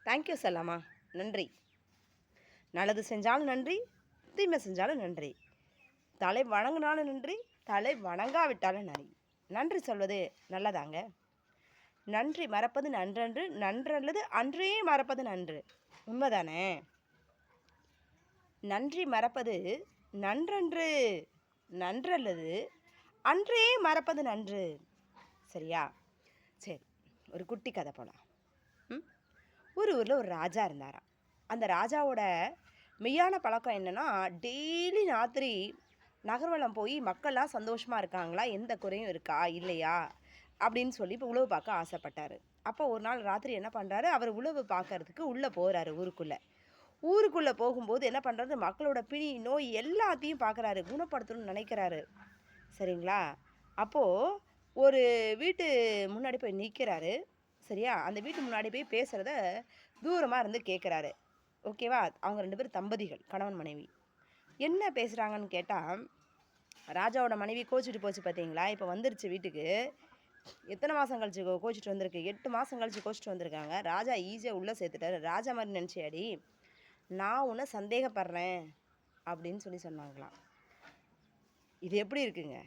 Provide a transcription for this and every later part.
Thank you சொல்லலாமா? நன்றி. நல்லது செஞ்சாலும் நன்றி, தீமை செஞ்சாலும் நன்றி. தலை வணங்கினாலும் நன்றி, தலை வணங்காவிட்டாலும் நன்றி. நன்றி சொல்வது நல்லதாங்க. நன்றி மறப்பது நன்றன்று, நன்றல்லது அன்றே மறப்பது நன்று. உண்மைதானே? நன்றி மறப்பது நன்றன்று, நன்றல்லது அன்றே மறப்பது நன்று. சரியா? சரி, ஒரு குட்டி கதை போலாம். ஒரு ஊரில் ஒரு ராஜா இருந்தாராம். அந்த ராஜாவோட மெய்யான பழக்கம் என்னென்னா, டெய்லி ராத்திரி நகர்வலம் போய் மக்கள்லாம் சந்தோஷமாக இருக்காங்களா, எந்த குறையும் இருக்கா இல்லையா அப்படின்னு சொல்லி இப்போ உழவு பார்க்க ஆசைப்பட்டார். அப்போ ஒரு நாள் ராத்திரி என்ன பண்ணுறாரு, அவர் உழவு பார்க்கறதுக்கு உள்ளே போகிறாரு. ஊருக்குள்ளே போகும்போது என்ன பண்ணுறாரு, மக்களோட பிணி நோய் எல்லாத்தையும் பார்க்குறாரு, குணப்படுத்தணும்னு நினைக்கிறாரு. சரிங்களா? அப்போது ஒரு வீட்டு முன்னாடி போய் நிற்கிறாரு. சரியா? அந்த வீட்டு முன்னாடி போய் பேசுகிறத தூரமாக இருந்து கேட்குறாரு. ஓகேவா? அவங்க 2 பேரும் தம்பதிகள், கணவன் மனைவி. என்ன பேசுகிறாங்கன்னு கேட்டால், ராஜாவோட மனைவி கோச்சிட்டு போச்சு பார்த்தீங்களா, இப்போ வந்துருச்சு வீட்டுக்கு. எத்தனை மாதம் கழிச்சு கோச்சிட்டு வந்திருக்கு? 8 மாதம் கழிச்சு கோச்சிட்டு வந்திருக்காங்க. ராஜா ஈஸியாக உள்ளே சேர்த்துட்டாரு. ராஜா மாதிரி நினச்சியாடி, நான் உன்னை சந்தேகப்படுறேன் அப்படின்னு சொல்லி சொன்னாங்களாம். இது எப்படி இருக்குங்க?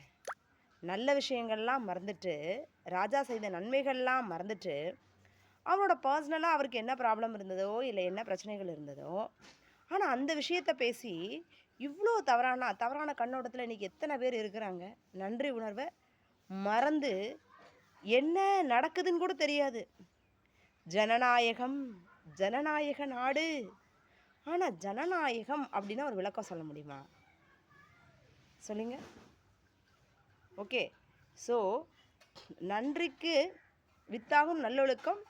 நல்ல விஷயங்கள்லாம் மறந்துட்டு, ராஜா செய்த நன்மைகள்லாம் மறந்துட்டு, அவரோட பர்சனலாக அவருக்கு என்ன ப்ராப்ளம் இருந்ததோ இல்லை என்ன பிரச்சனைகள் இருந்ததோ, ஆனால் அந்த விஷயத்தை பேசி இவ்வளோ தவறான கண்ணோட்டத்தில் இன்றைக்கி எத்தனை பேர் இருக்கிறாங்க. நன்றி உணர்வை மறந்து என்ன நடக்குதுன்னு கூட தெரியாது. ஜனநாயகம், ஜனநாயக நாடு. ஆனால் ஜனநாயகம் அப்படின்னா ஒரு விளக்கம் சொல்ல முடியுமா? சொல்லுங்க. ஓகே, ஸோ நன்றிக்கு வித்தாகும் நல்லொழுக்கம்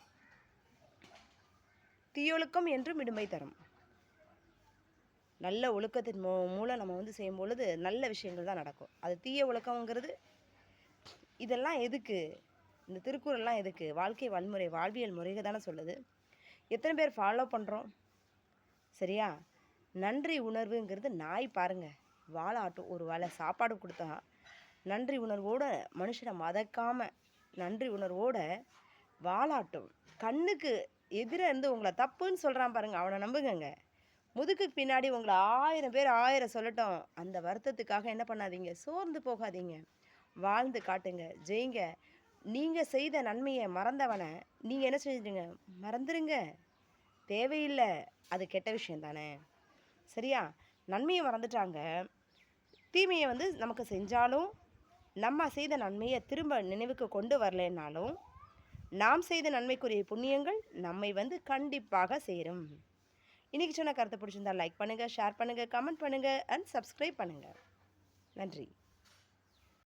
தீயொழுக்கம் என்றும் இடுமை தரும். நல்ல ஒழுக்கத்தின் மூலம் நம்ம செய்யும் பொழுது நல்ல விஷயங்கள் தான் நடக்கும். அது தீய ஒழுக்கங்கிறது இதெல்லாம் எதுக்கு? இந்த திருக்குறள்லாம் எதுக்கு? வாழ்க்கை வன்முறை, வாழ்வியல் முறைகள் தானே சொல்லுது. எத்தனை பேர் ஃபாலோ பண்ணுறோம்? சரியா? நன்றி உணர்வுங்கிறது நாய் பாருங்கள், வாழாட்டும். ஒரு வேளை சாப்பாடு கொடுத்தா நன்றி உணர்வோடு மனுஷனை மதக்காமல் நன்றி உணர்வோடு வாழாட்டும். கண்ணுக்கு எதிராக இருந்து உங்களை தப்புன்னு சொல்கிறான் பாருங்கள், அவனை நம்புங்கங்க. முதுகுக்கு பின்னாடி உங்களை 1000 பேர் 1000 சொல்லட்டும், அந்த வருத்தத்துக்காக என்ன பண்ணாதீங்க, சோர்ந்து போகாதீங்க. வாழ்ந்து காட்டுங்க, ஜெயிங்க. நீங்கள் செய்த நன்மையை மறந்தவனை நீங்கள் என்ன செஞ்சுடுங்க, மறந்துடுங்க. தேவையில்லை, அது கெட்ட விஷயம் தானே. சரியா? நன்மையை மறந்துட்டாங்க. தீமையை நமக்கு செஞ்சாலும், நம்ம செய்த நன்மையை திரும்ப நினைவுக்கு கொண்டு வரலைன்னாலும், நாம் செய்த நன்மைக்குரிய புண்ணியங்கள் நம்மை கண்டிப்பாக சேரும். இன்றைக்கி சொன்ன கருத்தை பிடிச்சிருந்தால் லைக் பண்ணுங்கள், ஷேர் பண்ணுங்கள், கமெண்ட் பண்ணுங்கள் அண்ட் சப்ஸ்கிரைப் பண்ணுங்கள். நன்றி.